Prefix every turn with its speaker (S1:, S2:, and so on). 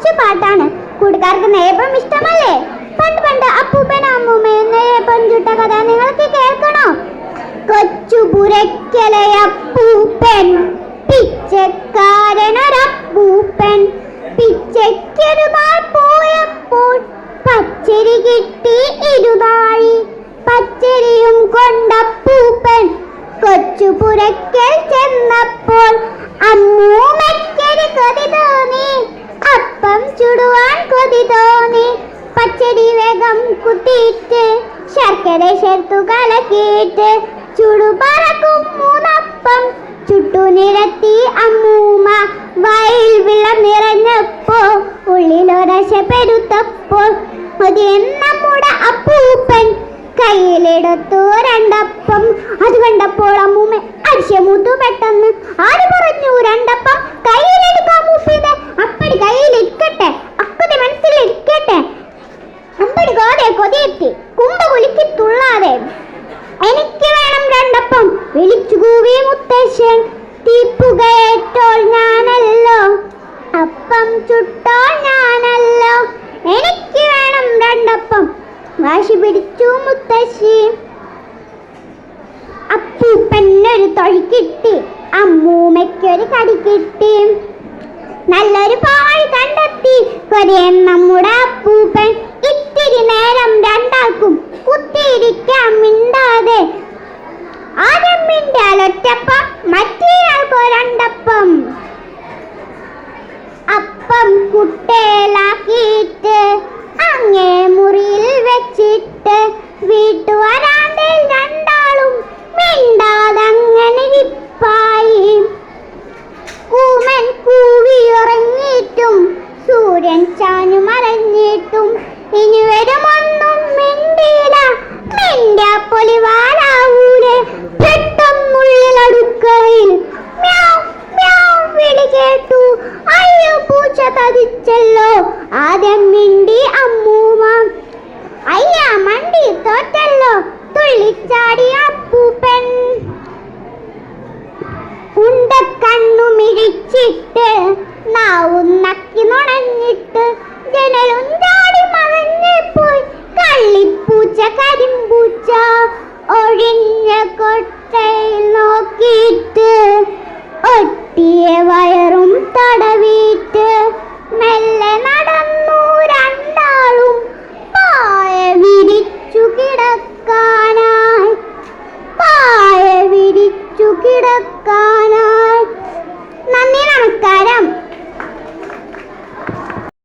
S1: കൊച്ചു പാട്ടാണ്. കൂട്ടുകാർക്ക് നെയ്യപ്പം ഇഷ്ടമല്ലേ? പണ്ട് പണ്ട് അപ്പൂപ്പനും അമ്മൂമ്മയും നെയ്യപ്പം ചുട്ട കഥ നിങ്ങൾക്ക് കേൾക്കണോ? കൊച്ചു പുരയ്ക്കലെ അപ്പൂപ്പൻ, പിച്ചക്കാരനൊരപ്പൂപ്പൻ. പിച്ചയ്ക്കൊരുപാട് പോയപ്പോൾ പച്ചരി കിട്ടി ഇരുതാഴി. പച്ചരിയും കൊണ്ടപ്പൂപ്പൻ കൊച്ചു പുരയ്ക്കൽ ചെന്നപ്പോൾ അമ്മൂമ്മയ്ക്കൊരു കൊതി തോന്നി. അപ്പം ചുടുവാൻ കൊതി തോന്നി. പച്ചരി വേഗം കുത്തിയിട്ട് ശർക്കര ചേർത്തു കലക്കിയിട്ട് ചുടുപറക്കും മൂന്നപ്പം ചുട്ടു നിരത്തി അമ്മൂമ്മ. വയൽ വെള്ളം നിറഞ്ഞപ്പോ ഉള്ളിലൊരശ പെരുത്തപ്പോൾ നമ്മുടെ അപ്പൂപ്പൻ കയ്യിലെടുത്തു രണ്ടപ്പം. അത് കണ്ടപ്പോൾ അമ്മൂമ്മ അരിശമൂത്തു പെട്ടെന്ന്. ആര് പറഞ്ഞു രണ്ടപ്പം കയ്യിലെടുക്കാൻ മൂപ്പിത്? അപ്പടി കയ്യിലിരിക്കട്ടെ, അക്കതി മനസ്സിലിരിക്കട്ടെ. അമ്പടി കോതെ കൊതിയെത്തി കുമ്പ കുലുക്കി തുള്ളാതെ. എനിക്ക് വേണം രണ്ടപ്പം, വിളിച്ചു കൂവി മുത്തശ്ശൻ. തീപ്പുകയേറ്റോൾ ഞാനല്ലോ, അപ്പം ചുട്ടോൾ ഞാനല്ലോ. എനിക്ക് വേണം രണ്ടപ്പം, വാശി പിടിച്ചു മുത്തശ്ശി. അപ്പൂപ്പനൊരു തൊഴി കിട്ടി, അമ്മൂമ്മയ്ക്കൊരു കടി കിട്ടി. നല്ലൊരു പാഴ് കണ്ടെത്തി കൊരയൻ നമ്മുടെ അപ്പൂപ്പൻ.